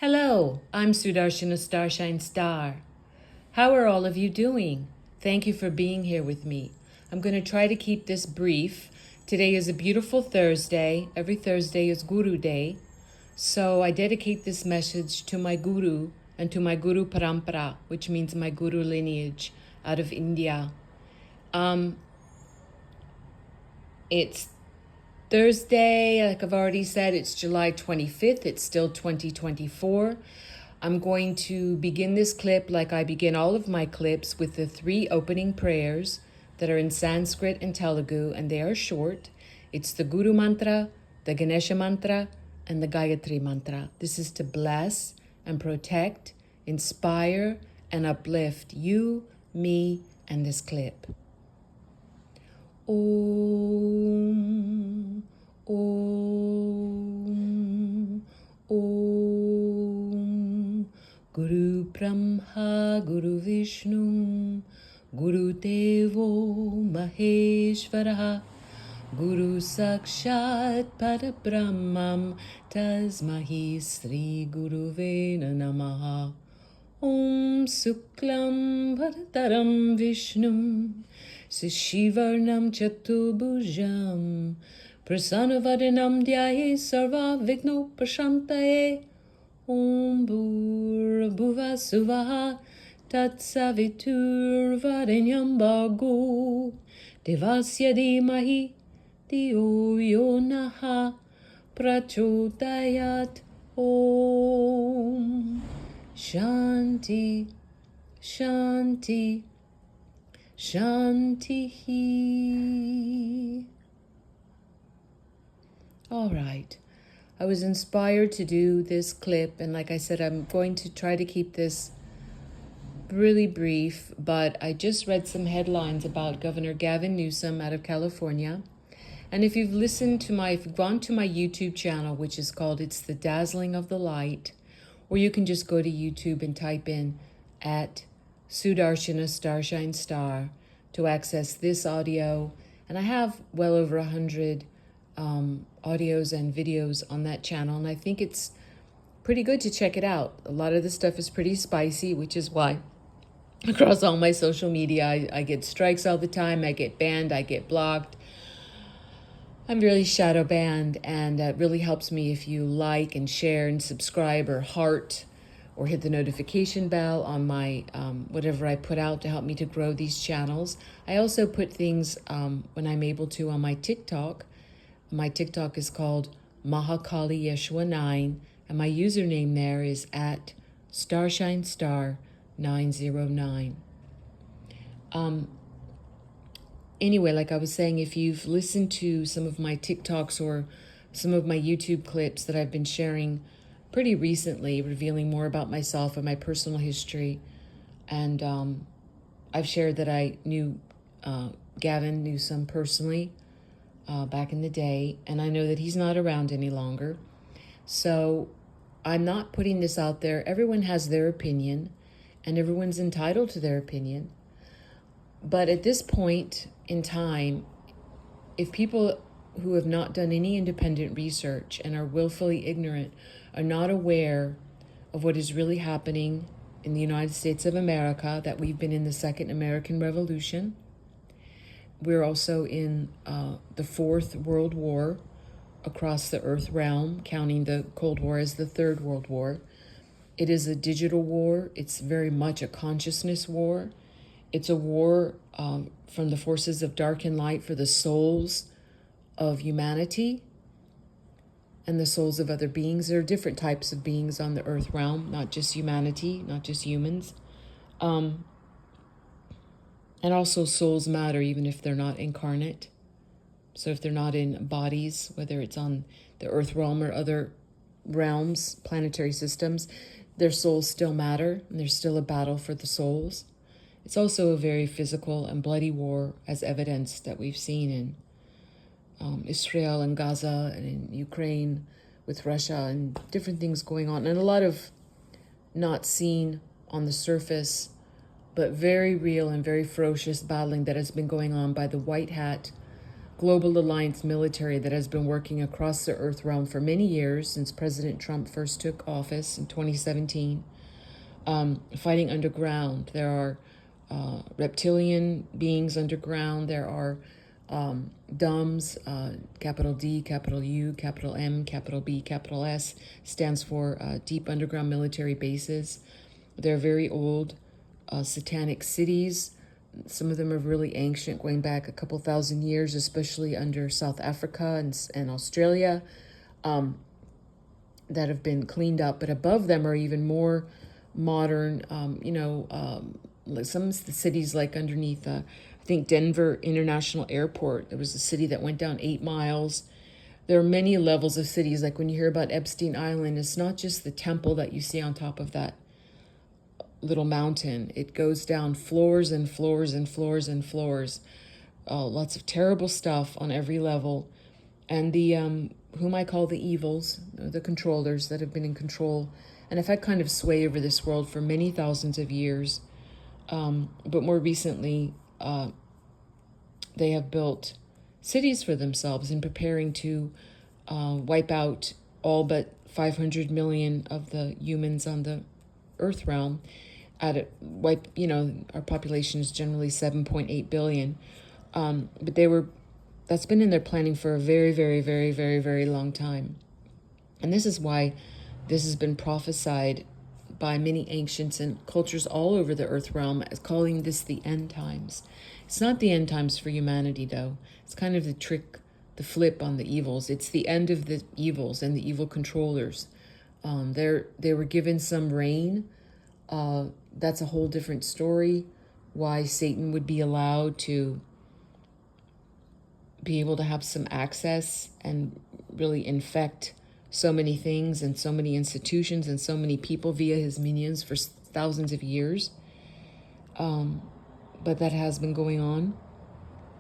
Hello, I'm Sudarshana Starshine Star. How are all of you doing? Thank you for being here with me. I'm going to try to keep this brief. Today is a beautiful Thursday. Every Thursday is Guru Day. So I dedicate this message to my Guru and to my Guru Parampara, which means my Guru lineage out of India. It's Thursday, like I've already said, it's July 25th. It's still 2024. I'm going to begin this clip like I begin all of my clips with the 3 opening prayers that are in Sanskrit and Telugu, and they are short. It's the Guru Mantra, the Ganesha Mantra, and the Gayatri Mantra. This is to bless and protect, inspire, and uplift you, me, and this clip. Om, Om, Om. Guru Brahma, Guru Vishnu, Guru Devo Maheshwaraha, Guru Sakshat Parabrahmam, Tasmahi Sri Guruve Namaha. Om Suklam Bharataram Vishnum Sishivarnam Chatubhujam Prasanavadhanam Dhyaye Sarva Vigno Prashantaye. Om Bhurabhuva Suvaha Tatsavitur Varenyam Bhargo Devasya Dhimahi Dhiyo Yo Naha Prachodayat. Om Shanti, Shanti, Shanti. All right. I was inspired to do this clip, and like I said, I'm going to try to keep this really brief, but I just read some headlines about Governor Gavin Newsom out of California. And if you've gone to my YouTube channel, which is called It's the Dazzling of the Light, or you can just go to YouTube and type in at Sudarshana Starshine Star to access this audio. And I have well over 100 audios and videos on that channel, and I think it's pretty good to check it out. A lot of the stuff is pretty spicy, which is why across all my social media, I get strikes all the time. I get banned, I get blocked. I'm really shadow banned, and it really helps me if you like and share and subscribe or heart or hit the notification bell on my whatever I put out to help me to grow these channels. I also put things when I'm able to on my TikTok. My TikTok is called Mahakali Yeshua 9, and my username there is at StarshineStar909. Anyway, like I was saying, if you've listened to some of my TikToks or some of my YouTube clips that I've been sharing pretty recently, revealing more about myself and my personal history, and I've shared that I knew Gavin Newsom personally back in the day, and I know that he's not around any longer. So I'm not putting this out there. Everyone has their opinion, and everyone's entitled to their opinion. But at this point in time, if people who have not done any independent research and are willfully ignorant, are not aware of what is really happening in the United States of America, that we've been in the Second American Revolution. We're also in the Fourth World War across the Earth realm, counting the Cold War as the Third World War. It is a digital war. It's very much a consciousness war. It's a war from the forces of dark and light for the souls of humanity and the souls of other beings. There are different types of beings on the earth realm, not just humanity, not just humans. And also souls matter even if they're not incarnate. So if they're not in bodies, whether it's on the earth realm or other realms, planetary systems, their souls still matter, and there's still a battle for the souls. It's also a very physical and bloody war, as evidence that we've seen in Israel and Gaza and in Ukraine with Russia and different things going on. And a lot of not seen on the surface, but very real and very ferocious battling that has been going on by the white hat global alliance military that has been working across the Earth realm for many years since President Trump first took office in 2017, fighting underground. There are reptilian beings underground. There are DUMBs, capital D, capital U, capital M, capital B, capital S, stands for Deep Underground Military Bases. They're very old satanic cities. Some of them are really ancient, going back a couple thousand years, especially under South Africa and Australia, that have been cleaned up. But above them are even more modern, some of the cities like underneath, I think Denver International Airport, there was a city that went down 8 miles. There are many levels of cities. Like when you hear about Epstein Island, it's not just the temple that you see on top of that little mountain. It goes down floors and floors and floors and floors. Lots of terrible stuff on every level. And the whom I call the evils, the controllers that have been in control and have had kind of sway over this world for many thousands of years. But more recently, they have built cities for themselves in preparing to wipe out all but 500 million of the humans on the Earth realm. Our population is generally 7.8 billion. But that's been in their planning for a very, very, very, very, very long time. And this is why this has been prophesied by many ancients and cultures all over the Earth realm as calling this the end times. It's not the end times for humanity, though. It's kind of the trick, the flip on the evils. It's the end of the evils and the evil controllers. They were given some reign. That's a whole different story. Why Satan would be allowed to be able to have some access and really infect so many things and so many institutions and so many people via his minions for thousands of years. But that has been going on.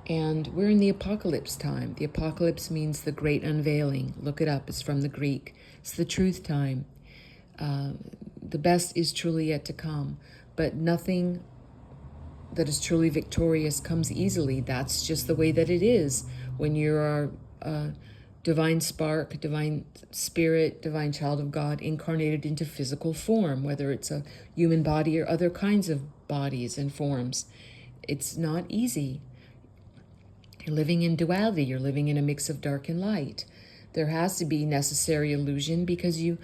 And we're in the apocalypse time. The apocalypse means the great unveiling. Look it up. It's from the Greek. It's the truth time. The best is truly yet to come. But nothing that is truly victorious comes easily. That's just the way that it is when you're a divine spark, divine spirit, divine child of God incarnated into physical form, whether it's a human body or other kinds of bodies and forms. It's not easy. You're living in duality. You're living in a mix of dark and light. There has to be necessary illusion because you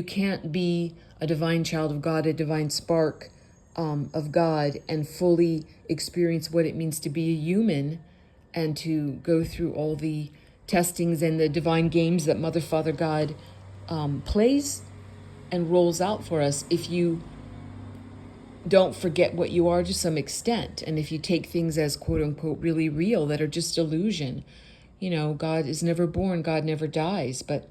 can't be a divine child of God, a divine spark of God, and fully experience what it means to be a human and to go through all the testings and the divine games that Mother, Father, God plays and rolls out for us if you don't forget what you are to some extent. And if you take things as quote unquote really real that are just illusion. God is never born, God never dies. But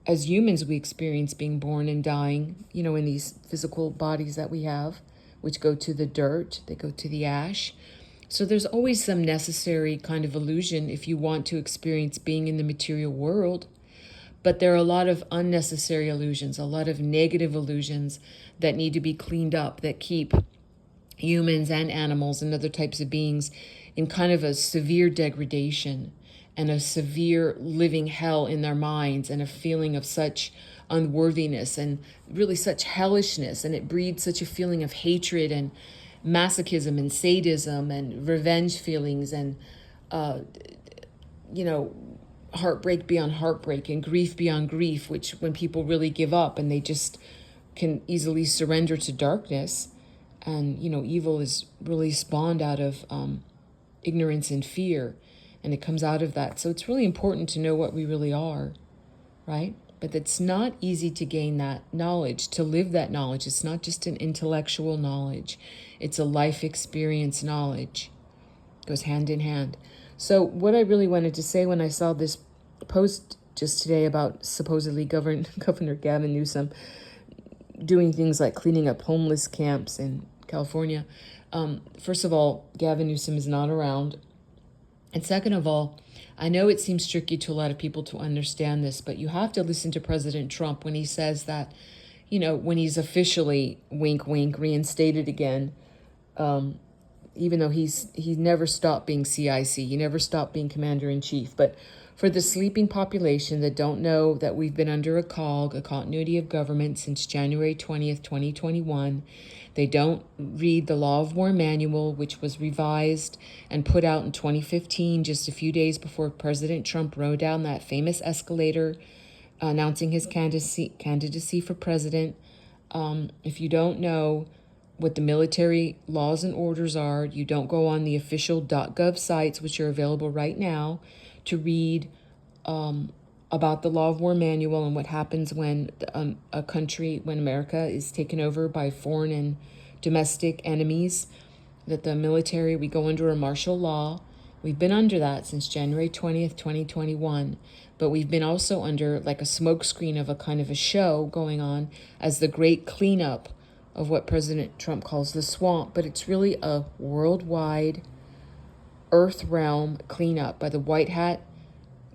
as humans, we experience being born and dying, in these physical bodies that we have, which go to the dirt, they go to the ash. So there's always some necessary kind of illusion if you want to experience being in the material world. But there are a lot of unnecessary illusions, a lot of negative illusions that need to be cleaned up, that keep humans and animals and other types of beings in kind of a severe degradation and a severe living hell in their minds and a feeling of such unworthiness and really such hellishness. And it breeds such a feeling of hatred and masochism and sadism and revenge feelings and, heartbreak beyond heartbreak and grief beyond grief, which when people really give up and they just can easily surrender to darkness. And, evil is really spawned out of ignorance and fear. And it comes out of that. So it's really important to know what we really are, right? But it's not easy to gain that knowledge, to live that knowledge. It's not just an intellectual knowledge. It's a life experience knowledge. It goes hand in hand. So what I really wanted to say when I saw this post just today about supposedly Governor Gavin Newsom doing things like cleaning up homeless camps in California. First of all, Gavin Newsom is not around. And second of all, I know it seems tricky to a lot of people to understand this, but you have to listen to President Trump when he says that, when he's officially, wink, wink, reinstated again, even though he never stopped being CIC, he never stopped being commander-in-chief. But for the sleeping population that don't know that we've been under a COG, a continuity of government, since January 20th, 2021, they don't read the Law of War Manual, which was revised and put out in 2015, just a few days before President Trump rode down that famous escalator announcing his candidacy for president. If you don't know what the military laws and orders are, you don't go on the official .gov sites, which are available right now, to read about the Law of War Manual and what happens when a country, when America is taken over by foreign and domestic enemies, that the military, we go under a martial law. We've been under that since January 20th, 2021. But we've been also under like a smokescreen of a kind of a show going on as the great cleanup of what President Trump calls the swamp. But it's really a worldwide Earth realm cleanup by the White Hat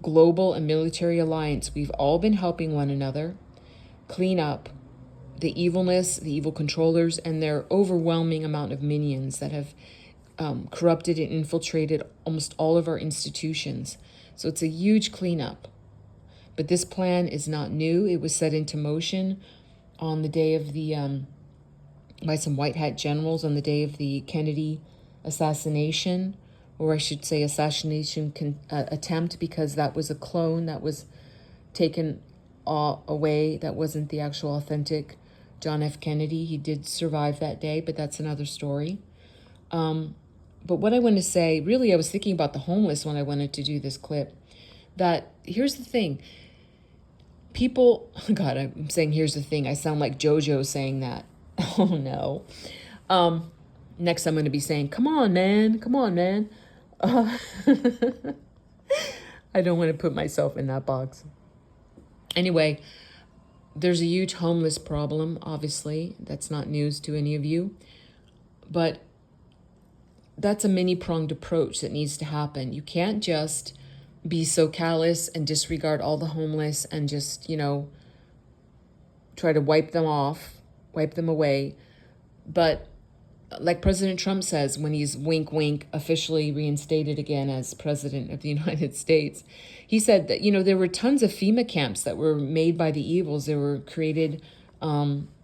Global and Military Alliance. We've all been helping one another clean up the evilness, the evil controllers, and their overwhelming amount of minions that have corrupted and infiltrated almost all of our institutions. So it's a huge cleanup. But this plan is not new. It was set into motion on the day of the, by some white hat generals on the day of the Kennedy assassination, or I should say assassination attempt, because that was a clone that was taken away. That wasn't the actual authentic John F. Kennedy. He did survive that day, but that's another story. But what I want to say, really, I was thinking about the homeless when I wanted to do this clip, that here's the thing. People, God, I'm saying here's the thing. I sound like JoJo saying that. Oh, no. Next, I'm going to be saying, come on, man. Come on, man. I don't want to put myself in that box. Anyway, there's a huge homeless problem, obviously. That's not news to any of you. But that's a many-pronged approach that needs to happen. You can't just be so callous and disregard all the homeless and just, try to wipe them off, wipe them away. But like President Trump says, when he's wink, wink, officially reinstated again as president of the United States, he said that, there were tons of FEMA camps that were made by the evils. They were created,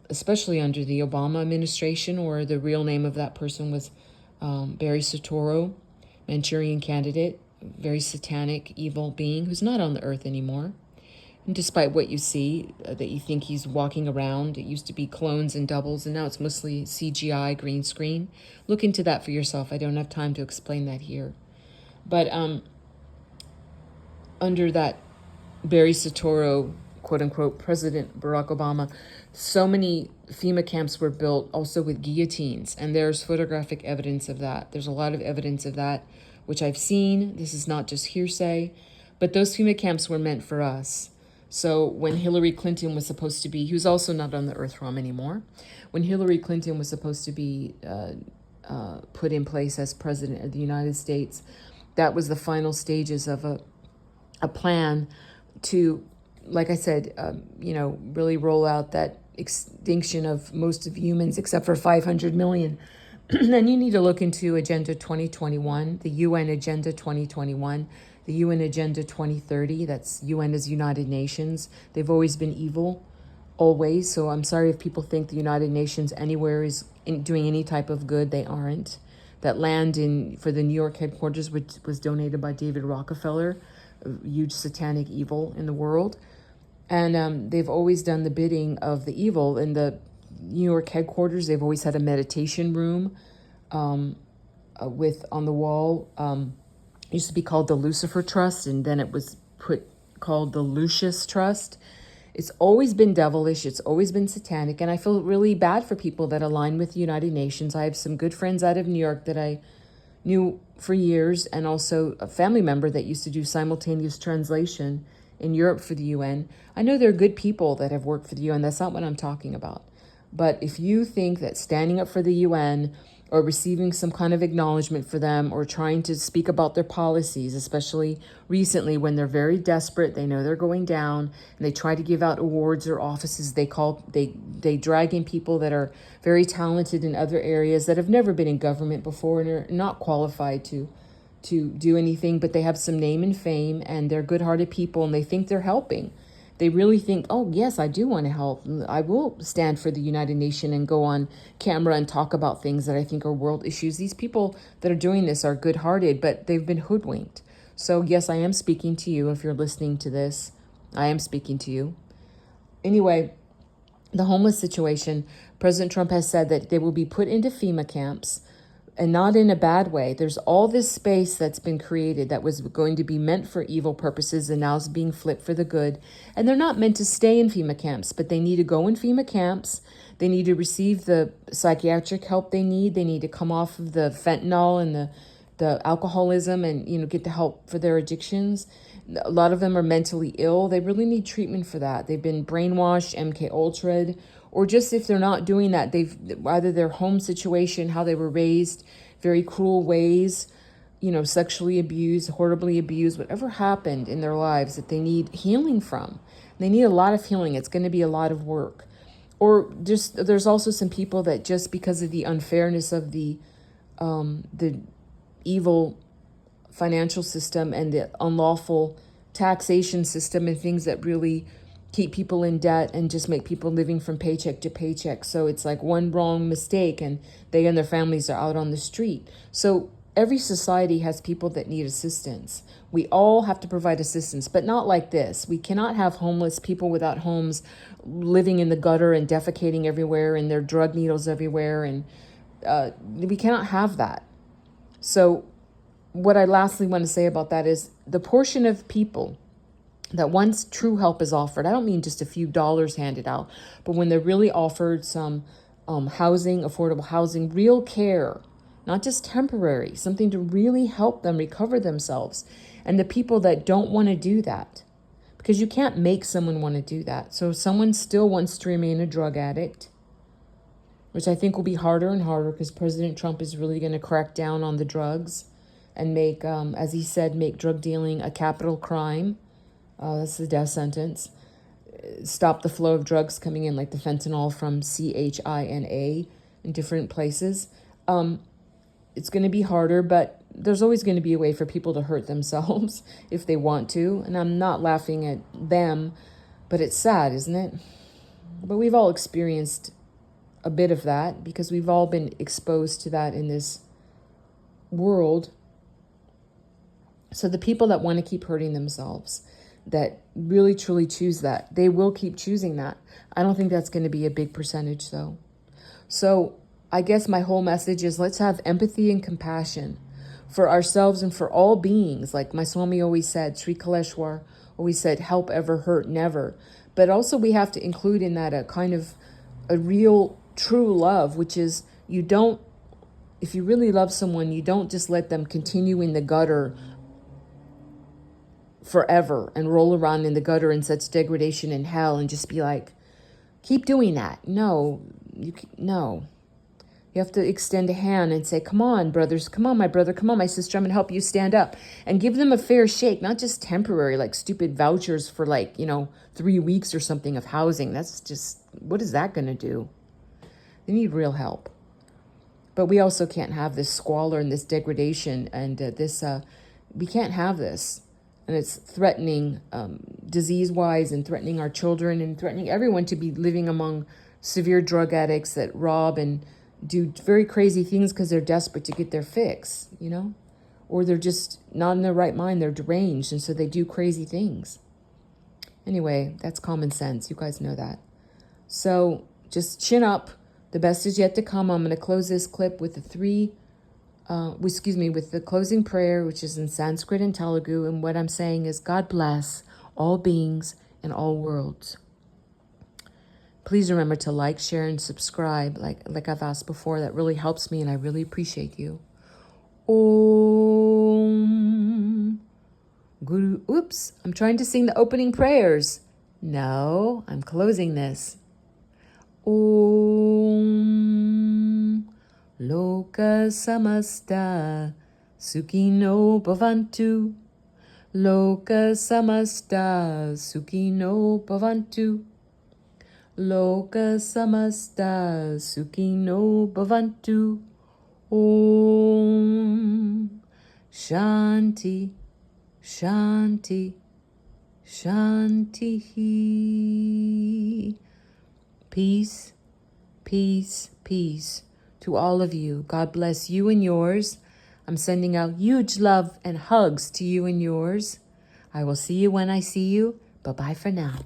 especially under the Obama administration, or the real name of that person was Barry Soetoro, Manchurian candidate, very satanic, evil being who's not on the earth anymore. And despite what you see, that you think he's walking around, it used to be clones and doubles, and now it's mostly CGI, green screen. Look into that for yourself. I don't have time to explain that here. But under that Barry Soetoro, quote-unquote, President Barack Obama, so many FEMA camps were built also with guillotines, and there's photographic evidence of that. There's a lot of evidence of that, which I've seen. This is not just hearsay, but those FEMA camps were meant for us. So when Hillary Clinton was supposed to be, he was also not on the earth realm anymore. When Hillary Clinton was supposed to be put in place as president of the United States, that was the final stages of a plan to, like I said, really roll out that extinction of most of humans except for 500 million. Then you need to look into Agenda 2021, the UN Agenda 2021, the UN Agenda 2030, that's UN as United Nations. They've always been evil, always. So I'm sorry if people think the United Nations anywhere is doing any type of good. They aren't. That land for the New York headquarters, which was donated by David Rockefeller, a huge satanic evil in the world. And they've always done the bidding of the evil. In the New York headquarters, they've always had a meditation room with on the wall. It used to be called the Lucifer Trust, and then it was called the Lucius Trust. It's always been devilish. It's always been satanic. And I feel really bad for people that align with the United Nations. I have some good friends out of New York that I knew for years, and also a family member that used to do simultaneous translation in Europe for the UN. I know there are good people that have worked for the UN. That's not what I'm talking about. But if you think that standing up for the UN or receiving some kind of acknowledgement for them, or trying to speak about their policies, especially recently when they're very desperate, they know they're going down, and they try to give out awards or offices, they They drag in people that are very talented in other areas that have never been in government before and are not qualified to do anything, but they have some name and fame, and they're good-hearted people, and they think they're helping. They really think, oh, yes, I do want to help. I will stand for the United Nations and go on camera and talk about things that I think are world issues. These people that are doing this are good-hearted, but they've been hoodwinked. So, yes, I am speaking to you. If you're listening to this, I am speaking to you. Anyway, the homeless situation, President Trump has said that they will be put into FEMA camps, and not in a bad way. There's all this space that's been created that was going to be meant for evil purposes and now is being flipped for the good. And they're not meant to stay in FEMA camps, but they need to go in FEMA camps. They need to receive the psychiatric help they need. They need to come off of the fentanyl and the alcoholism and, get the help for their addictions. A lot of them are mentally ill. They really need treatment for that. They've been brainwashed, MK Ultra'd, or just if they're not doing that, they've either their home situation, how they were raised, very cruel ways, sexually abused, horribly abused, whatever happened in their lives that they need healing from. They need a lot of healing. It's going to be a lot of work. Or just there's also some people that just because of the unfairness of the evil financial system and the unlawful taxation system and things that really keep people in debt and just make people living from paycheck to paycheck. So it's like one wrong mistake and they and their families are out on the street. So every society has people that need assistance. We all have to provide assistance, but not like this. We cannot have homeless people without homes living in the gutter and defecating everywhere and their drug needles everywhere. And we cannot have that. So what I lastly want to say about that is the portion of people that once true help is offered, I don't mean just a few dollars handed out, but when they're really offered some housing, affordable housing, real care, not just temporary, something to really help them recover themselves. And the people that don't want to do that, because you can't make someone want to do that. So if someone still wants to remain a drug addict, which I think will be harder and harder because President Trump is really going to crack down on the drugs and make, as he said, make drug dealing a capital crime. That's the death sentence. Stop the flow of drugs coming in, like the fentanyl from China in different places. It's going to be harder, but there's always going to be a way for people to hurt themselves if they want to. And I'm not laughing at them, but it's sad, isn't it? But we've all experienced a bit of that because we've all been exposed to that in this world. So the people that want to keep hurting themselves, that really truly choose that, they will keep choosing that. I don't think that's going to be a big percentage though. So I guess my whole message is let's have empathy and compassion for ourselves and for all beings. Like my Swami always said, Sri Kaleshwar always said, help ever, hurt never. But also we have to include in that a kind of a real true love, which is if you really love someone, you don't just let them continue in the gutter forever and roll around in the gutter in such degradation and hell and just be like, keep doing that. No. You have to extend a hand and say, come on, brothers, come on, my brother, come on, my sister, I'm going to help you stand up. And give them a fair shake, not just temporary, like stupid vouchers for 3 weeks or something of housing. That's just, what is that going to do? They need real help. But we also can't have this squalor and this degradation and we can't have this. And it's threatening disease-wise and threatening our children and threatening everyone to be living among severe drug addicts that rob and do very crazy things because they're desperate to get their fix, Or they're just not in their right mind. They're deranged, and so they do crazy things. Anyway, that's common sense. You guys know that. So just chin up. The best is yet to come. I'm going to close this clip with with the closing prayer, which is in Sanskrit and Telugu. And what I'm saying is, God bless all beings in all worlds. Please remember to like, share, and subscribe. Like I've asked before, that really helps me, and I really appreciate you. Om Guru. Oops, I'm trying to sing the opening prayers. No, I'm closing this. Om Loka Samasta Sukhino Bhavantu. Loka Samasta Sukhino Bhavantu. Loka samasta sukhino bhavantu. Om Shanti, Shanti, Shanti. Peace, peace, peace to all of you. God bless you and yours. I'm sending out huge love and hugs to you and yours. I will see you when I see you. Bye-bye for now.